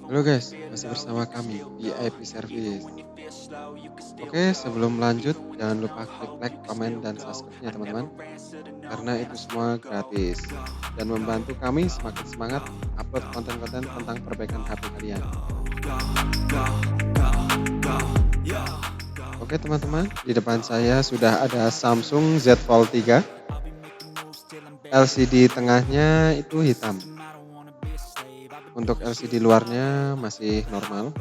Halo guys, masih bersama kami VIP Service. Oke, sebelum lanjut, jangan lupa klik like, komen, dan subscribe-nya teman-teman. Karena itu semua gratis. Dan membantu kami semakin semangat upload konten-konten tentang perbaikan HP kalian. Oke teman-teman, di depan saya sudah ada Samsung Z Fold 3. LCD tengahnya itu hitam. Untuk LCD luarnya masih normal.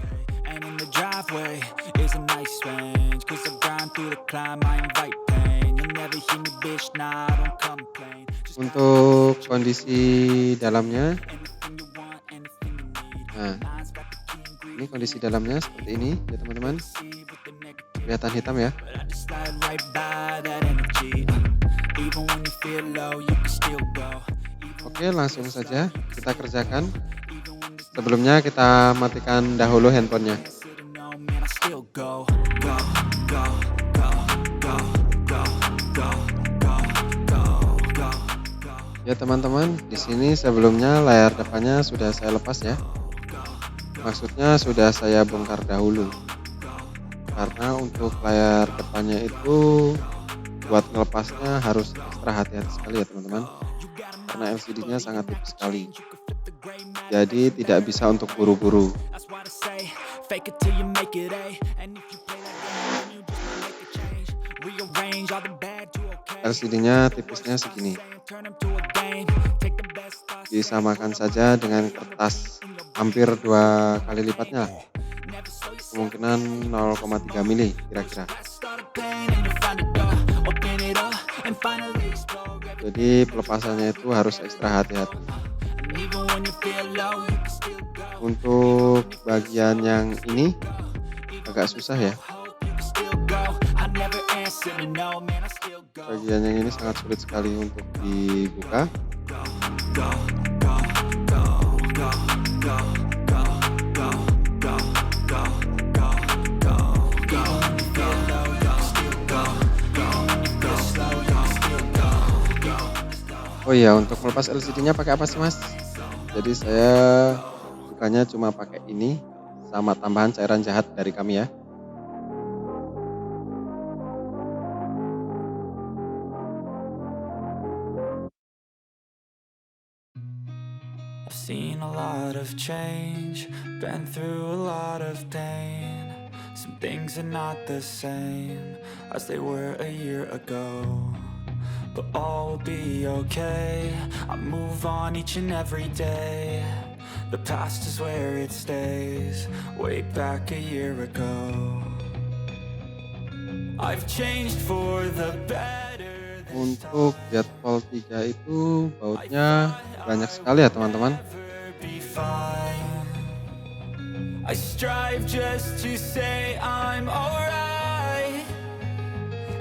Untuk kondisi dalamnya, nah ini kondisi dalamnya seperti ini ya teman-teman, kelihatan hitam ya. Oke, langsung saja kita kerjakan. Sebelumnya kita matikan dahulu handphonenya. Ya teman-teman, di sini sebelumnya layar depannya sudah saya lepas ya. Maksudnya sudah saya bongkar dahulu. Karena untuk layar depannya itu buat melepasnya harus ekstra hati-hati sekali ya teman-teman. Karena LCD-nya sangat tipis sekali. Jadi tidak bisa untuk buru-buru. LCD-nya tipisnya segini. Disamakan saja dengan kertas hampir 2 kali lipatnya lah. Kemungkinan 0,3 mili kira-kira. Jadi pelepasannya itu harus ekstra hati-hati. Untuk bagian yang ini agak susah ya. Bagian yang ini sangat sulit sekali untuk dibuka. Oh iya, untuk melepas LCD-nya pakai apa sih mas? Jadi saya bukanya cuma pakai ini sama tambahan cairan jahat dari kami ya. I've seen a lot of change, been through a lot of pain. Some things are not the same as they were a year ago, but all will be okay. I move on each and every day. The past is where it stays, way back a year ago. I've changed for the better. Untuk Z Fold 3 itu bautnya banyak sekali ya teman-teman. I strive just to say I'm alright,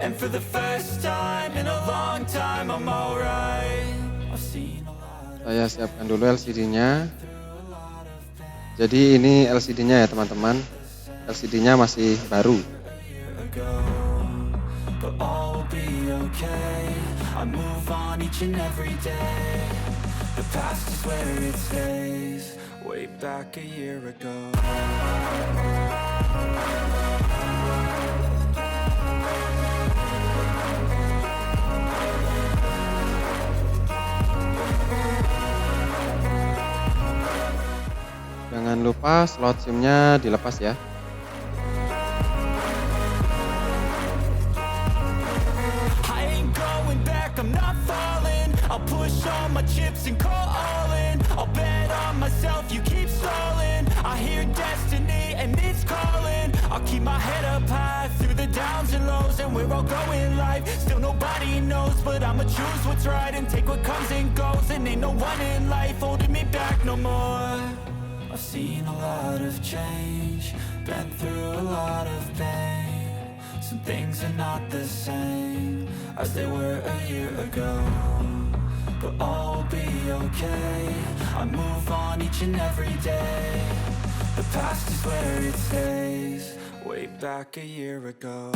and for the first time in a long time I'm alright. Saya siapkan dulu LCD-nya. Jadi ini LCD-nya ya teman-teman. LCD-nya masih baru. I move on each and every day. The past is where it stays, way back a year ago. Jangan lupa slot SIM-nya dilepas ya. I'm not falling, I'll push all my chips and call all in. I'll bet on myself, you keep stalling. I hear destiny and it's calling. I'll keep my head up high through the downs and lows, and we're all going live. Still nobody knows, but I'ma choose what's right and take what comes and goes. And ain't no one in life holding me back no more. I've seen a lot of change, been through a lot of pain. Some things are not the same as they were a year ago, but all will be okay. I move on each and every day. The past is where it stays, way back a year ago.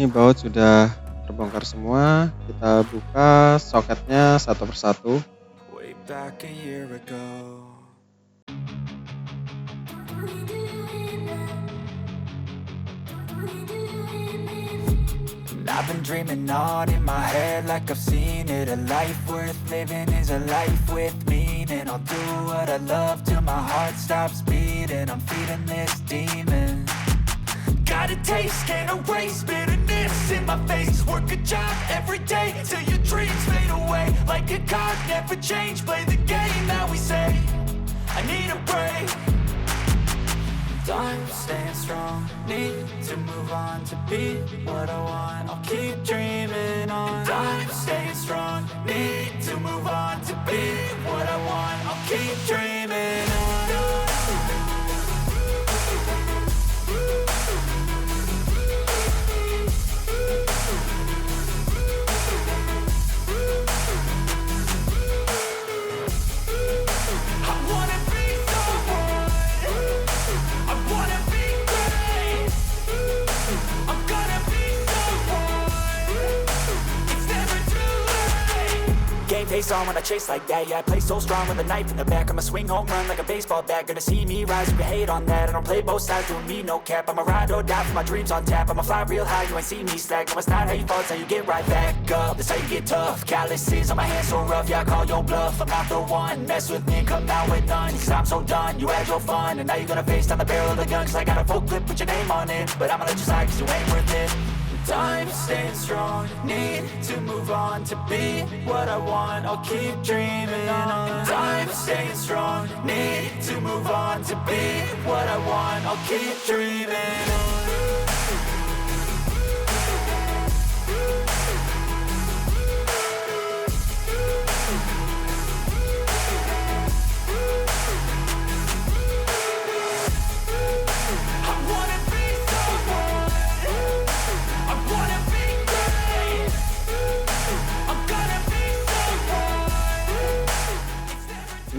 Ini baut sudah terbongkar semua. Kita buka soketnya satu persatu. Way back a year ago. I've been dreaming on in my head like I've seen it. A life worth living is a life with meaning. I'll do what I love till my heart stops beating. I'm feeding this demon. Got a taste, can't erase bitterness in my face. Work a job every day till your dreams fade away. Like a card, never change, play the game that we say. I need a break. I'm staying strong, need to move on to be what I want. I'll keep dreaming on. I'm staying strong, need to move on to be what I want. I'll keep dreaming on. Face on when I chase like that. Yeah, I play so strong with a knife in the back. I'ma swing home run like a baseball bat. Gonna see me rise, you can hate on that. I don't play both sides, doing me no cap. I'ma ride or die for my dreams on tap. I'ma fly real high, you ain't see me slack. No, it's not how you fall, it's how you get right back up. That's how you get tough. Calluses on my hands so rough, yeah, I call your bluff. I'm not the one, mess with me and come out with none. Cause I'm so done, you had your fun. And now you're gonna face down the barrel of the gun. Cause I got a full clip with your name on it. But I'ma let you slide cause you ain't worth it. I'm staying strong, need to move on to be what I want. I'll keep dreaming on. I'm staying strong, need to move on to be what I want. I'll keep dreaming on.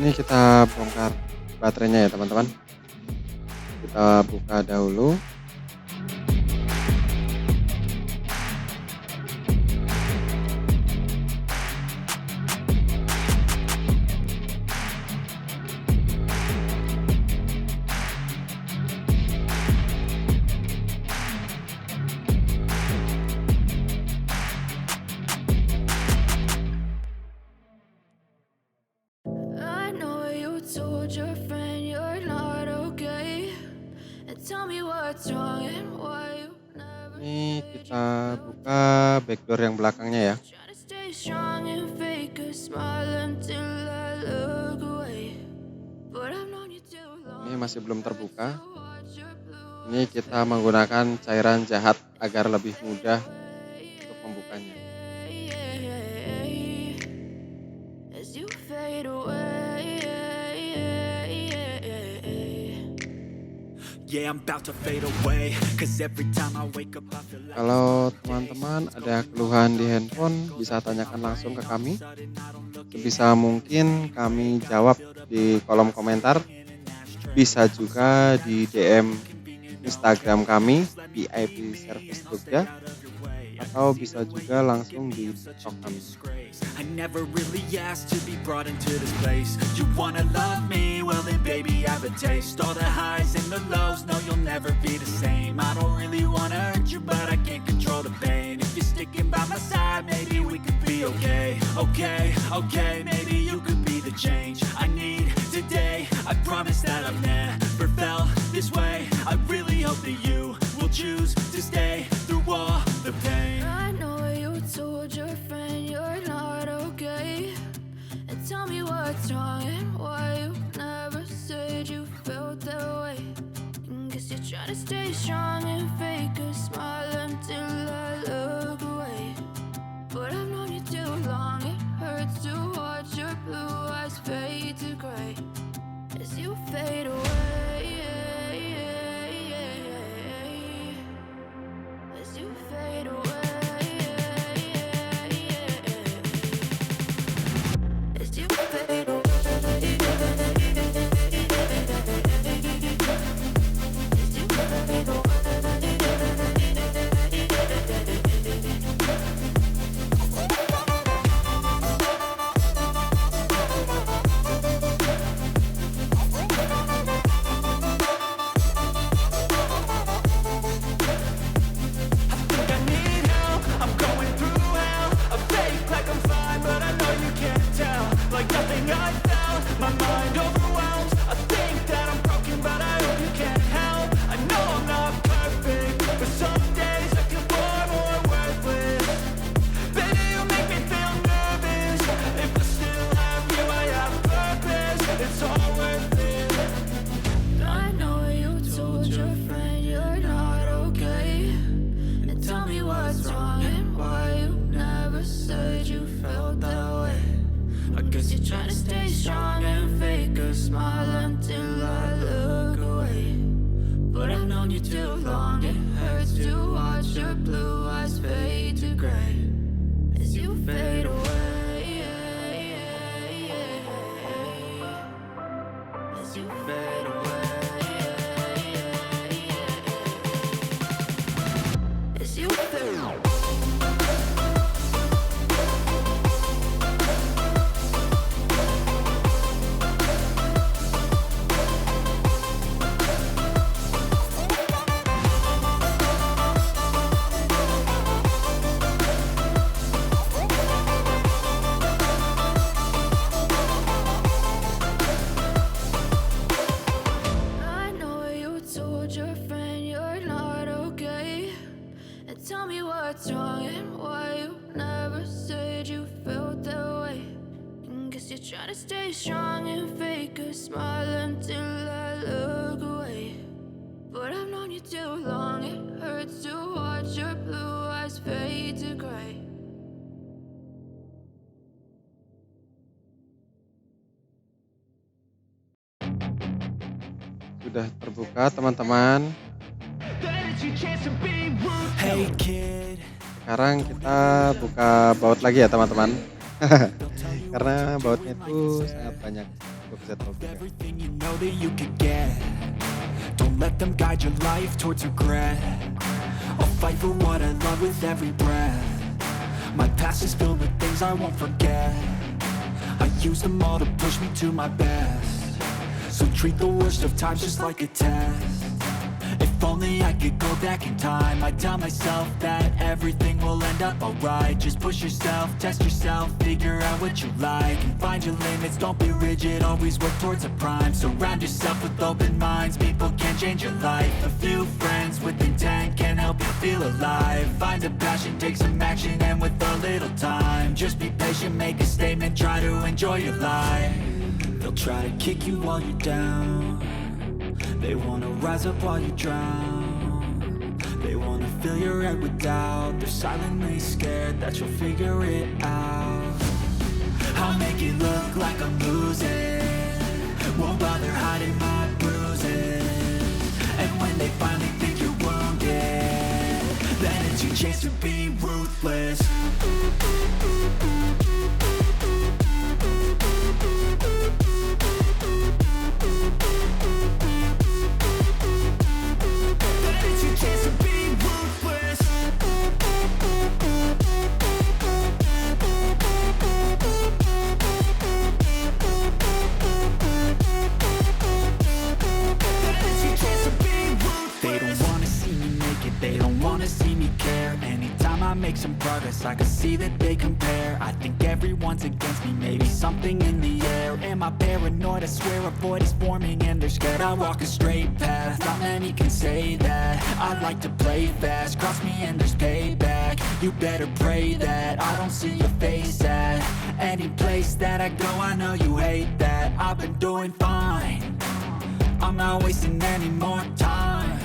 Ini kita bongkar baterainya ya teman-teman. Kita buka dahulu. Ini kita buka backdoor yang belakangnya ya. Ini masih belum terbuka. Ini kita menggunakan cairan jahat agar lebih mudah untuk membukanya. Kalau teman-teman ada keluhan di handphone, bisa tanyakan langsung ke kami. Sebisa mungkin kami jawab di kolom komentar. Bisa juga di DM Instagram kami, VIP Service Jogja, atau bisa juga langsung di TikTok kami. I never really asked to be brought into this place. You wanna love me? Well then baby I have a taste. All the highs and the lows, no you'll never be the same. I don't really wanna hurt you but I can't control the pain. If you're sticking by my side, maybe we could be okay. Okay, maybe you could be the change I need today. I promise that I've never felt this way. I really hope that you will choose to stay through all the pain. I know you told your friend you're not okay, and tell me what's wrong and why you never said you felt that way. Guess you're trying to stay strong and fake a smile until I look away. But I've known you too long, it hurts to watch your blue eyes fade to gray as you fade away. As you fade away. My mind overwhelms, I think that I'm broken, but I hope you can't help. I know I'm not perfect, but some days I feel far more worthless. Baby, you make me feel nervous. If I still have you, I have purpose. It's all worth it. I know you told your friend you're not okay, and tell me what's wrong and why you never said you felt that way. I guess you're trying to stay strong and fake a smile until I look away. But I've known you too long, it hurts to watch your blue eyes fade to gray as you fade away. As you fade away. As you fade away. I know you told your friend you're not okay, and tell me what's wrong and why you never said you felt that way. And guess you're trying to stay strong and fake a smile until I look away. But I've known you too long, it hurts to watch your blue eyes fade to gray. Sudah terbuka teman-teman. Hey kid, Sekarang kita buka baut lagi ya teman-teman. Karena bautnya itu sangat banyak untuk Z-Talk juga. everything you know that you could get. Don't let them guide your life towards regret. I'll fight for what I love with every breath. My past is filled with things I won't forget. I use them all to push me to my best. So treat the worst of times just like a test. If only I could go back in time, I'd tell myself that everything will end up alright. Just push yourself, test yourself, figure out what you like, and find your limits, don't be rigid, always work towards a prime. Surround yourself with open minds, people can change your life. A few friends with intent can help you feel alive. Find a passion, take some action, and with a little time, just be patient, make a statement, try to enjoy your life. They'll try to kick you while you're down, they wanna rise up while you drown. They wanna fill your head with doubt. They're silently scared that you'll figure it out. I'll make it look like I'm losing, won't bother hiding my bruises. And when they finally think you're wounded, then it's your chance to be ruthless. They don't wanna see me care. Anytime I make some progress, I can see that they compare. I think everyone's against me, maybe something in the air. Am I paranoid? I swear a void is forming and they're scared I walk a straight path. Not many can say that. I like to play fast, cross me and there's payback. You better pray that I don't see your face at any place that I go. I know you hate that. I've been doing fine, I'm not wasting any more time.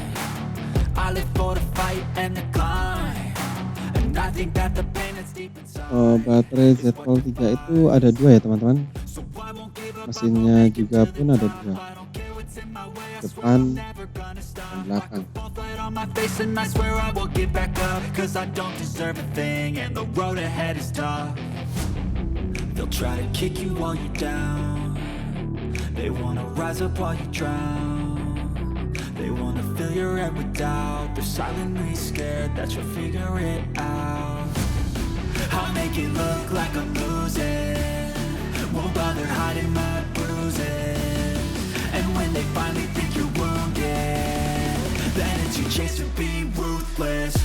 I live for the fight and the climb, and I think that the pain that's deep inside. Baterai Z-Fold 3 itu ada dua ya teman-teman. Mesinnya juga pun ada dua, depan dan belakang. They'll try to kick you while you're down, they wanna rise up while you drown. They wanna fill your head with doubt. They're silently scared that you'll figure it out. I'll make it look like I'm losing, won't bother hiding my bruises. And when they finally think you're wounded, then it's your chance to be ruthless.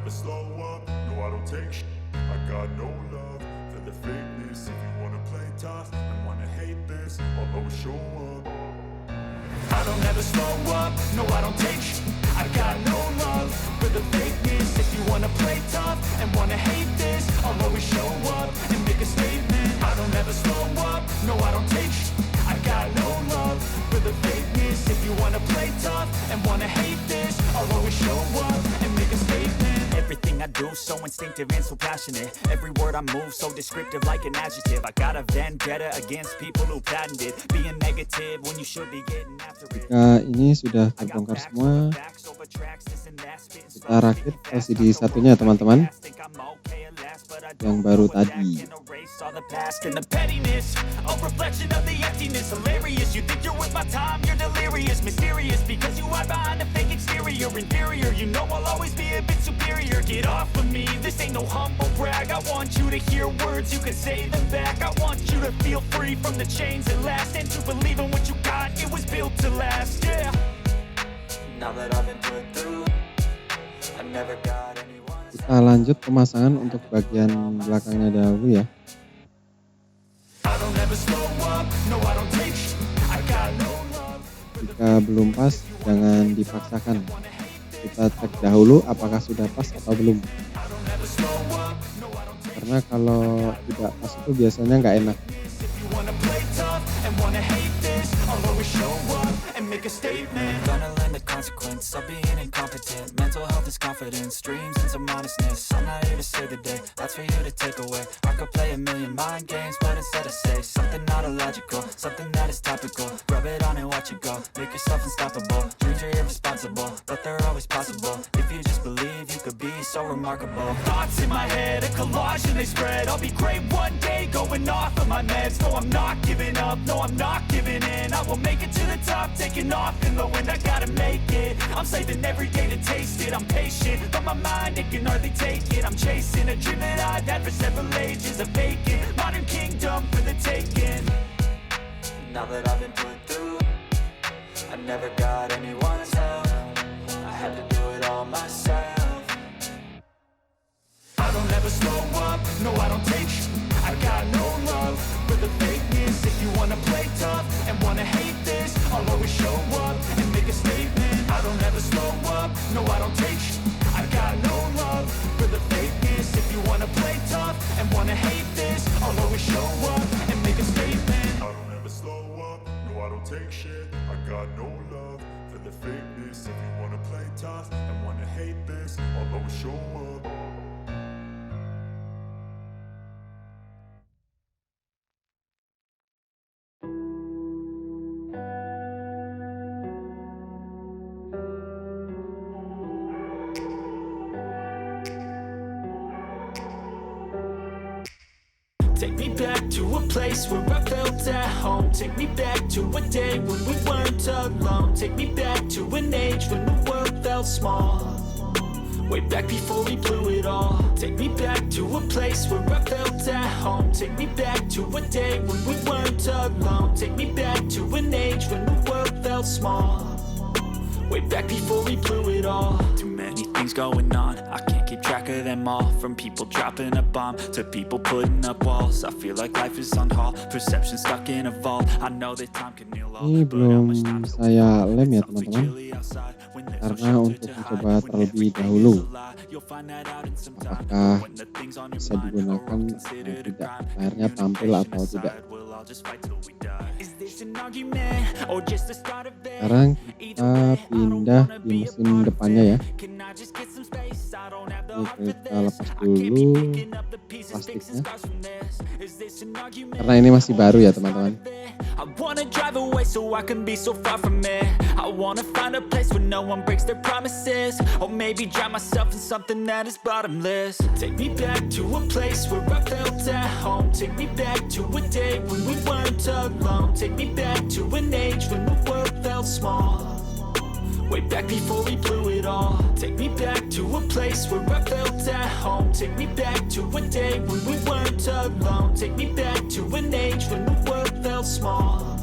never slow up, no I don't take shit. I got no love for the fakeness. If you wanna play tough and wanna hate this, I'll always show up. I don't ever slow up, no I don't take shit. I got no love for the fakeness. If you wanna play tough and wanna hate this, I'll always show up and make a statement. I don't ever slow up, no I don't take shit. I got no love for the fakeness. If you wanna play tough and wanna hate this, I'll always show up and make a statement. Everything I do so instinctive and so passionate. Every word I move so descriptive like an adjective. I got a vendetta against people who patented being negative when you should be getting after it. Jika ini sudah terbongkar semua, kita rakit LCD satunya teman-teman, yang baru tadi. All the past and the pettiness, a reflection of the emptiness. Hilarious, you think you're worth my time, you're delirious. Mysterious, because you hide behind a fake exterior. Inferior, you know I'll always be a bit superior. Get off of me, this ain't no humble brag. I want you to hear words, you can say them back. I want you to feel free from the chains that last, and to believe in what you got, it was built to last, yeah. Now that I've been put through, I never got anyone. Kita lanjut pemasangan untuk bagian belakangnya dahulu ya. Jika belum pas, jangan dipaksakan. Kita cek dahulu apakah sudah pas atau belum. Karena kalau tidak pas itu biasanya nggak enak. Gonna learn the consequence of being incompetent. Mental health is confidence, dreams and some honestness. I'm not here to save the day, that's for you to take away. I could play a million mind games, but instead I say something not illogical, something that is topical. Rub it on and watch it go, make yourself unstoppable. Dreams are irresponsible, but they're always possible. If you just believe, you could be so remarkable. Thoughts in my head, a collage and they spread. I'll be great one day, going off of my meds. No, I'm not giving up, no, I'm not giving in. I will make it to the top, taking off in the wind. I gotta make it, I'm saving every day to taste it. I'm patient, but my mind, it can hardly take it. I'm chasing a dream that I've had for several ages. A vacant, modern kingdom for the taking. Now that I've been put through, I never got anyone's help. I had to do it all myself. I don't ever slow up, no I don't take shit. I got no love for the fakeness. If you wanna play tough and wanna hate this, I'll always show up and make a statement. I don't ever slow up, no I don't take shit. I got no love for the fakeness. If you wanna play tough and wanna hate this, I'll always show up and make a statement. I don't ever slow up, no I don't take shit. I got no love for the fakeness. If you wanna play tough and wanna hate this, I'll always show up. Take me back to a place where I felt at home. Take me back to a day when we weren't alone. Take me back to an age when the world felt small. Way back before we blew it all. Take me back to a place where I felt at home. Take me back to a day when we weren't alone. Take me back to an age when the world felt small. Way back before we blew it all. Too many things going on, I can't keep track of them all. From people dropping a bomb to people putting up walls. I feel like life is on hold, perception stuck in a vault. I know that time can heal all, Ini but how much belum time do we saya have? lem ya It's awfully teman-teman, chilly outside. When there's no karena shelter untuk to mencoba hide, when terlebih everything dahulu is a lie, you'll find that out in some time. apakah When the things on your bisa mind are digunakan all atau considered a tidak, crime, layarnya tampil atau tidak. we'll all just fight till we die. Is this an argument or just the start of it? Sekarang kita pindah di mesin depannya ya. Can I just get some space? I don't have the Ini heart for kita this. lepas I can't be dulu picking up the pieces, fixing plastiknya, scars from this. Is this an argument? karena ini masih baru ya teman-teman. I wanna drive away so I can be so far from it. I wanna find a place where no one breaks their promises. Or maybe drown myself in something that is bottomless. Take me back to a place where I felt at home. Take me back to a day when we weren't alone. Take me back to an age when the world felt small. Way back before we blew it all. Take me back to a place where I felt at home. Take me back to a day when we weren't alone. Take me back to an age when the world felt small.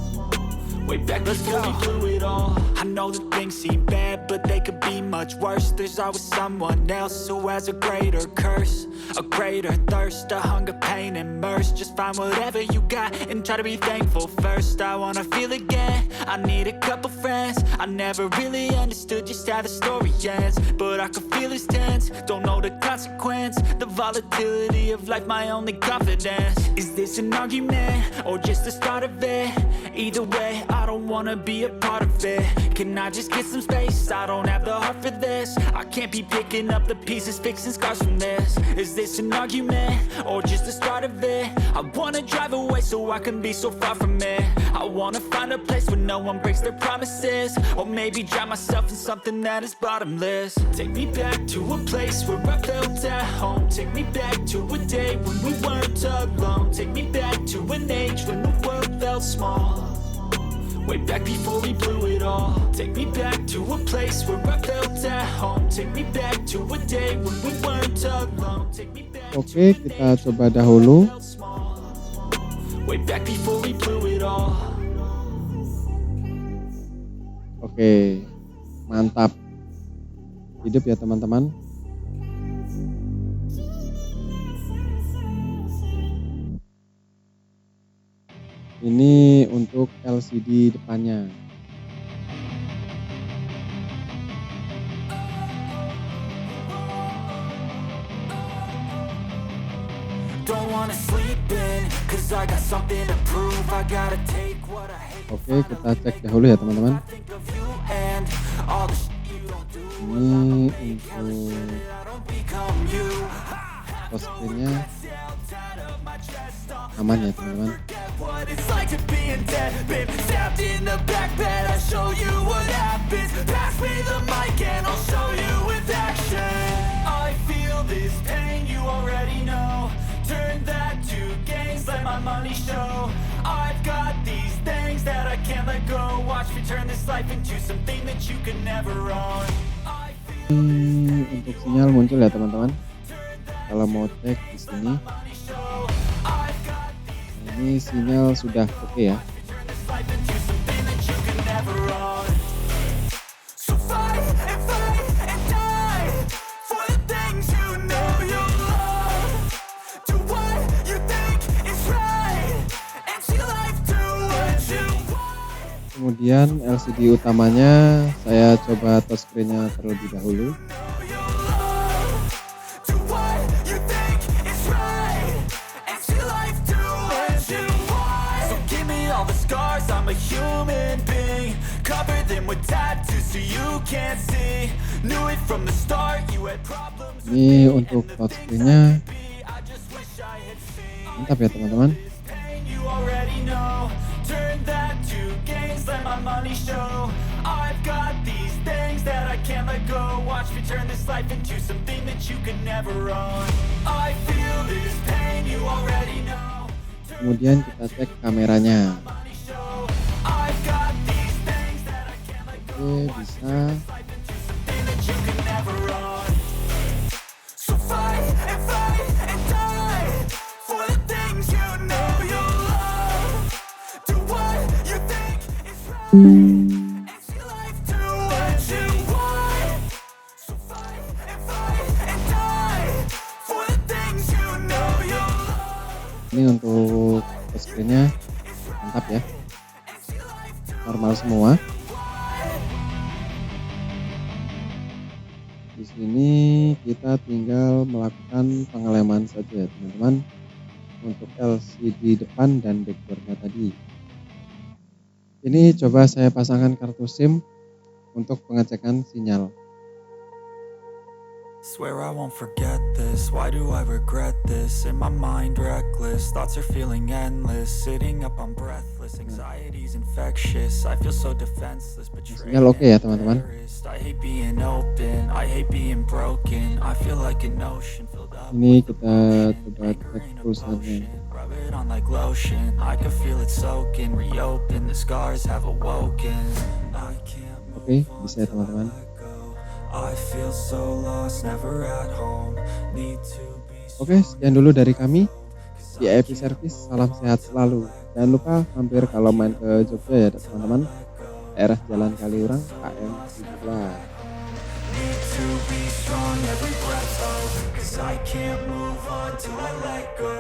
Way back before we blew it all. I know know that things seem bad, but they could be much worse. There's always someone else who has a greater curse, a greater thirst, a hunger, pain, and mercy. Just find whatever you got and try to be thankful first. I wanna feel again, I need a couple friends. I never really understood just how the story ends, but I can feel it's tense, don't know the consequence. The volatility of life, my only confidence. Is this an argument, or just the start of it? Either way, I don't wanna be a part of it. Can I just get some space? I don't have the heart for this. I can't be picking up the pieces, fixing scars from this. Is this an argument, or just the start of it? I wanna drive away so I can be so far from it. I wanna find a place where no one breaks their promises, or maybe drown myself in something that is bottomless. Take me back to a place where I felt at home. Take me back to a day when we weren't alone. Take me back to an age when the world felt small, way back before we blew it all. Take me back to a place where I felt at home. Take me back to a day when we weren't alone. Take me back. Oke, kita coba dahulu. Way back before we blew it all. Oke, mantap. Hidup ya teman-teman. Ini untuk LCD depannya. Don't wanna sleep in, 'cause I got something to prove. I gotta take what I hate. Oke, kita cek dahulu ya teman-teman. Think of you and all the shit you don't do. Ini untuk I don't become you. touch screen-nya aman ya teman-teman. What it's like to be in debt, babe. Stabbed in the back bed, I'll show you what happens. Pass me the mic and I'll show you with action. I feel this pain, you already know. Turn that to gains, let my money show. I've got these things that I can't let go. Watch me turn this life into something that you can never own. I feel Untuk sinyal muncul ya teman-teman. Kalau mau cek di sini, money show. I've got these ini sinyal sudah oke ya. turn this life into something that you can never own. So fight and die for the things you know you love. Do what you think is right and see life do what you want. Kemudian LCD utamanya saya coba touch screen-nya terlebih dahulu. Do what you think is right and see life do what you want. So give me all the scars, I'm a human being. Cover them with tattoos so you can't see. Knew it from the start, you had problems with Ini untuk touch screen-nya me. I just wish I had seen mantap ya teman-teman. pain you already know. Turn that to gains, let my money show. I've got these things that I can't let go. Watch me turn this life into something that you can never own. I feel this pain you already know. Kemudian kita cek kameranya. Money show. I've got these things that I can't let go. Oke, bisa. Life into something that you can never own. So fight and die for the things you know you love. Do what you think is right and see life do what you want. So fight and die for the things you know you love. Ini untuk touch screen-nya mantap ya. Normal semua. Di sini kita tinggal melakukan pengeleman saja ya teman-teman. Untuk LCD depan dan backboardnya tadi. Ini coba saya pasangkan kartu SIM untuk pengecekan sinyal. Swear I won't forget this. Why do I regret this? In my mind reckless, thoughts are feeling endless. Sitting up, I'm breathless. Anxiety's infectious. I feel so defenseless. Sinyal oke ya teman-teman. I hate being open. I hate being broken. I feel like an ocean filled up. Ini kita coba cek pulsanya. Rub it on like lotion. I can feel it soaking. Reopen. The scars have awoken. I can't move Oke, bisa ya teman-teman. I feel so lost, never at home. Need to be Oke, sekian dulu dari kami di IP Service. Salam sehat selalu. Jangan lupa mampir kalau main ke Jogja ya teman-teman. daerah Jalan Kaliurang KM 17. Need to be strong, every breath hold, 'cause I can't move on till I let go.